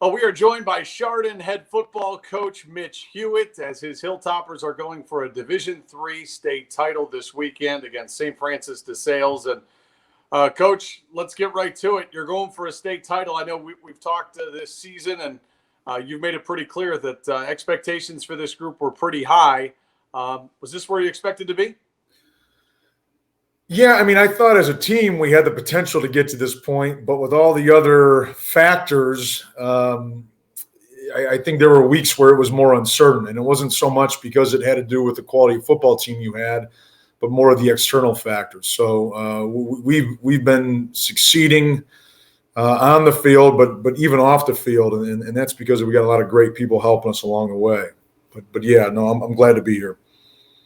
Oh, we are joined by Chardon head football coach Mitch Hewitt as his Hilltoppers are going for a Division III state title this weekend against St. Francis DeSales. And Coach, let's get right to it. You're going for a state title. I know we've talked this season, and you've made it pretty clear that expectations for this group were pretty high. Was this where you expected to be? Yeah, I mean, I thought as a team we had the potential to get to this point, but with all the other factors, I think there were weeks where it was more uncertain, and it wasn't so much because it had to do with the quality of football team you had, but more of the external factors. So we've been succeeding on the field, but even off the field, and that's because we got a lot of great people helping us along the way. But yeah, no, I'm glad to be here.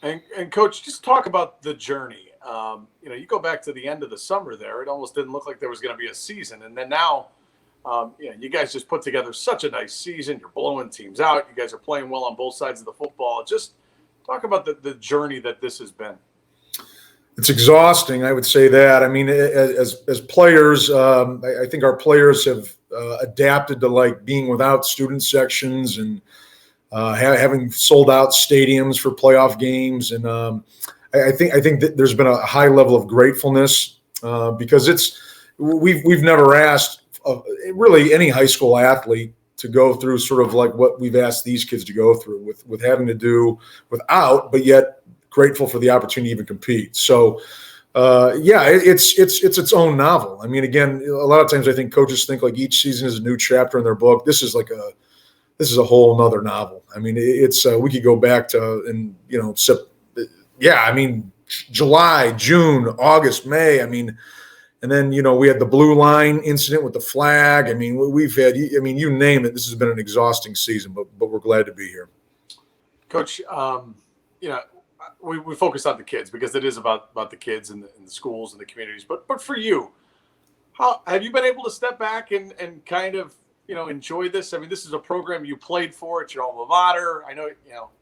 And Coach, just talk about the journey. You go back to the end of the summer there, it almost didn't look like there was going to be a season. And then now, you guys just put together such a nice season. You're blowing teams out. You guys are playing well on both sides of the football. Just talk about the journey that this has been. It's exhausting, I would say that. I mean, as players, I think our players have adapted to like being without student sections and having sold out stadiums for playoff games. And I think that there's been a high level of gratefulness because we've never asked really any high school athlete to go through sort of like what we've asked these kids to go through with having to do without, but yet grateful for the opportunity to even compete. So it's its own novel. I mean, again, a lot of times I think coaches think like each season is a new chapter in their book. This is a whole nother novel. I mean, it's we could go back to July, June, August, May. I mean, and then, we had the blue line incident with the flag. I mean, we've had, you name it. This has been an exhausting season, but we're glad to be here. Coach, we focus on the kids because it is about the kids and the schools and the communities. But for you, how have you been able to step back and kind of, enjoy this? I mean, this is a program you played for at your alma mater. I know,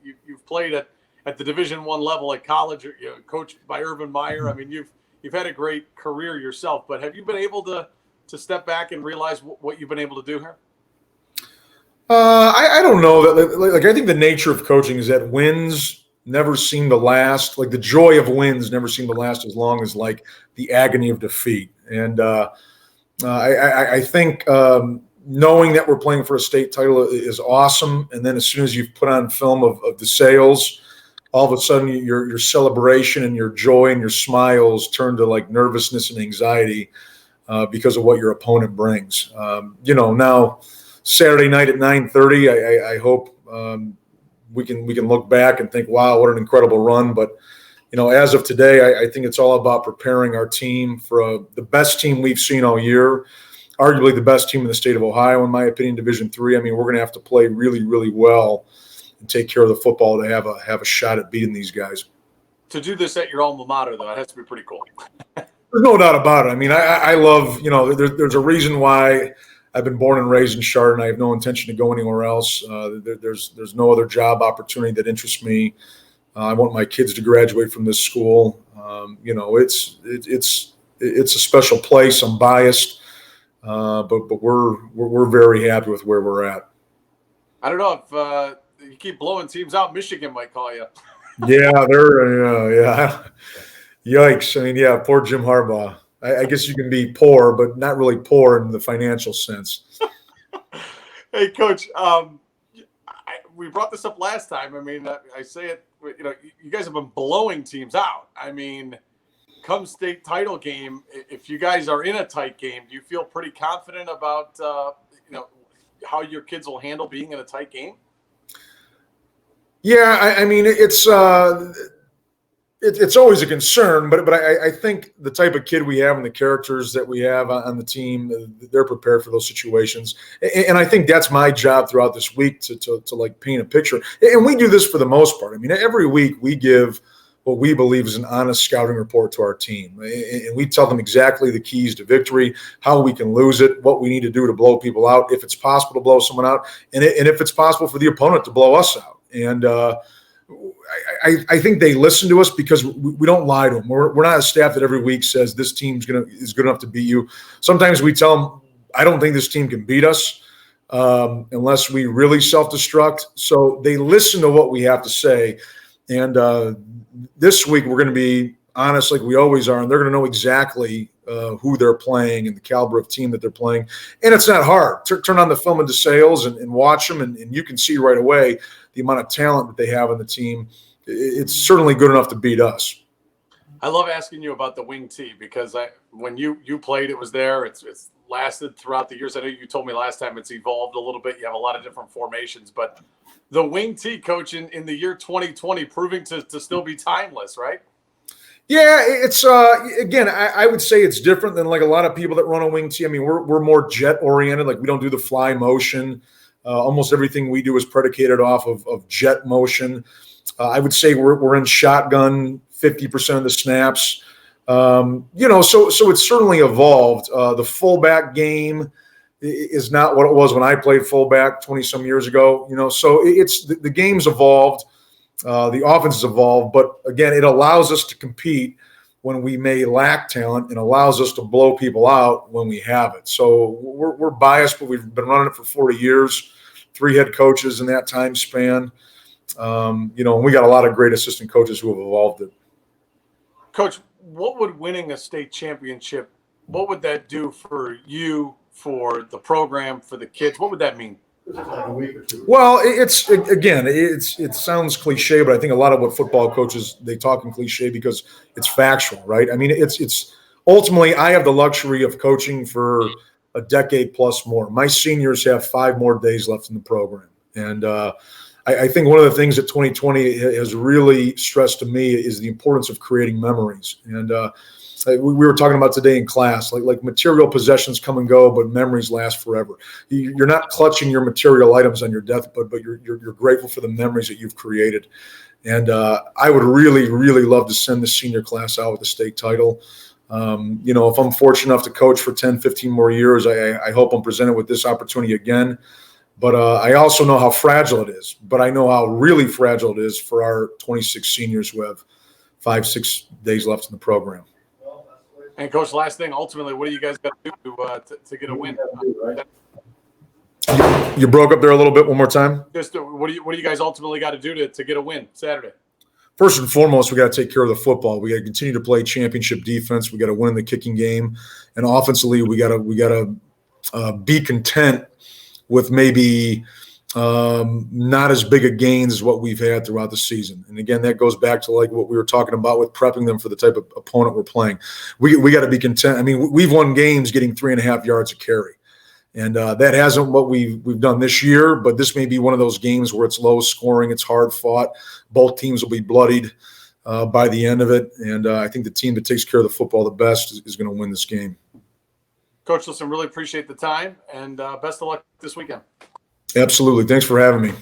you've played at the Division I level at college, coached by Urban Meyer. I mean, you've had a great career yourself, but have you been able to step back and realize what you've been able to do here? I don't know that. Like, I think the nature of coaching is that wins never seem to last. Like the joy of wins never seem to last as long as like the agony of defeat. And I think knowing that we're playing for a state title is awesome. And then as soon as you've put on film of DeSales, all of a sudden your celebration and your joy and your smiles turn to like nervousness and anxiety because of what your opponent brings. Now Saturday night at 9:30, I hope we can look back and think, wow, what an incredible run. But as of today, I think it's all about preparing our team for the best team we've seen all year, arguably the best team in the state of Ohio, in my opinion, Division III. I mean, we're going to have to play really, really well and take care of the football to have a shot at beating these guys. To do this at your alma mater, though, it has to be pretty cool. There's no doubt about it. I mean, I love, there's a reason why I've been born and raised in Chardon. I have no intention to go anywhere else. There's no other job opportunity that interests me. I want my kids to graduate from this school. It's a special place. I'm biased, but we're very happy with where we're at. I don't know if you keep blowing teams out, Michigan might call you. Yeah, yeah. Yikes. I mean, yeah, poor Jim Harbaugh. I guess you can be poor, but not really poor in the financial sense. Hey, Coach, we brought this up last time. I mean, I say it, you guys have been blowing teams out. I mean, come state title game, if you guys are in a tight game, do you feel pretty confident about, how your kids will handle being in a tight game? Yeah, I mean, it's always a concern, but I think the type of kid we have and the characters that we have on the team, they're prepared for those situations. And I think that's my job throughout this week to like paint a picture. And we do this for the most part. I mean, every week we give what we believe is an honest scouting report to our team. And we tell them exactly the keys to victory, how we can lose it, what we need to do to blow people out, if it's possible to blow someone out, and if it's possible for the opponent to blow us out. And I think they listen to us because we don't lie to them. We're not a staff that every week says this team is good enough to beat you. Sometimes we tell them, I don't think this team can beat us. unless we really self-destruct. So they listen to what we have to say. And this week we're going to be honest like we always are, and they're going to know exactly who they're playing and the caliber of team that they're playing. And it's not hard. Turn on the film of DeSales and watch them, and you can see right away the amount of talent that they have on the team. It's certainly good enough to beat us. I love asking you about the WingT because when you played, it was there. It's lasted throughout the years. I know you told me last time it's evolved a little bit. You have a lot of different formations, but the WingT coach in the year 2020 proving to still be timeless, right? Yeah, it's again, I would say it's different than like a lot of people that run a WingT. I mean, we're more jet oriented. Like we don't do the fly motion. Almost everything we do is predicated off of jet motion. I would say we're in shotgun 50% of the snaps. So it's certainly evolved. The fullback game is not what it was when I played fullback 20 some years ago. So it's the game's evolved. The offense has evolved, but again, it allows us to compete when we may lack talent and allows us to blow people out when we have it. So we're biased, but we've been running it for 40 years, 3 head coaches in that time span. And we got a lot of great assistant coaches who have evolved it. Coach, what would winning a state championship, what would that do for you, for the program, for the kids? What would that mean? Well, it sounds cliche, but I think a lot of what football coaches, they talk in cliche because it's factual, right? I mean, it's ultimately, I have the luxury of coaching for a decade plus more. My seniors have 5 more days left in the program. And I think one of the things that 2020 has really stressed to me is the importance of creating memories. And we were talking about today in class, like material possessions come and go, but memories last forever. You're not clutching your material items on your deathbed, but you're grateful for the memories that you've created. And I would really, really love to send the senior class out with a state title. If I'm fortunate enough to coach for 10, 15 more years, I hope I'm presented with this opportunity again. But I also know how fragile it is. But I know how really fragile it is for our 26 seniors who have 5-6 days left in the program. And Coach, last thing, ultimately, what do you guys got to do to get a win? You broke up there a little bit. One more time. Just what do you guys ultimately got to do to get a win Saturday? First and foremost, we got to take care of the football. We got to continue to play championship defense. We got to win the kicking game, and offensively, we got to be content with maybe not as big a gains as what we've had throughout the season. And again, that goes back to like what we were talking about with prepping them for the type of opponent we're playing. We got to be content. I mean, we've won games getting 3.5 yards a carry. And that hasn't what we've done this year, but this may be one of those games where it's low scoring, it's hard fought. Both teams will be bloodied by the end of it. And I think the team that takes care of the football the best is going to win this game. Coach, listen, really appreciate the time, and best of luck this weekend. Absolutely. Thanks for having me.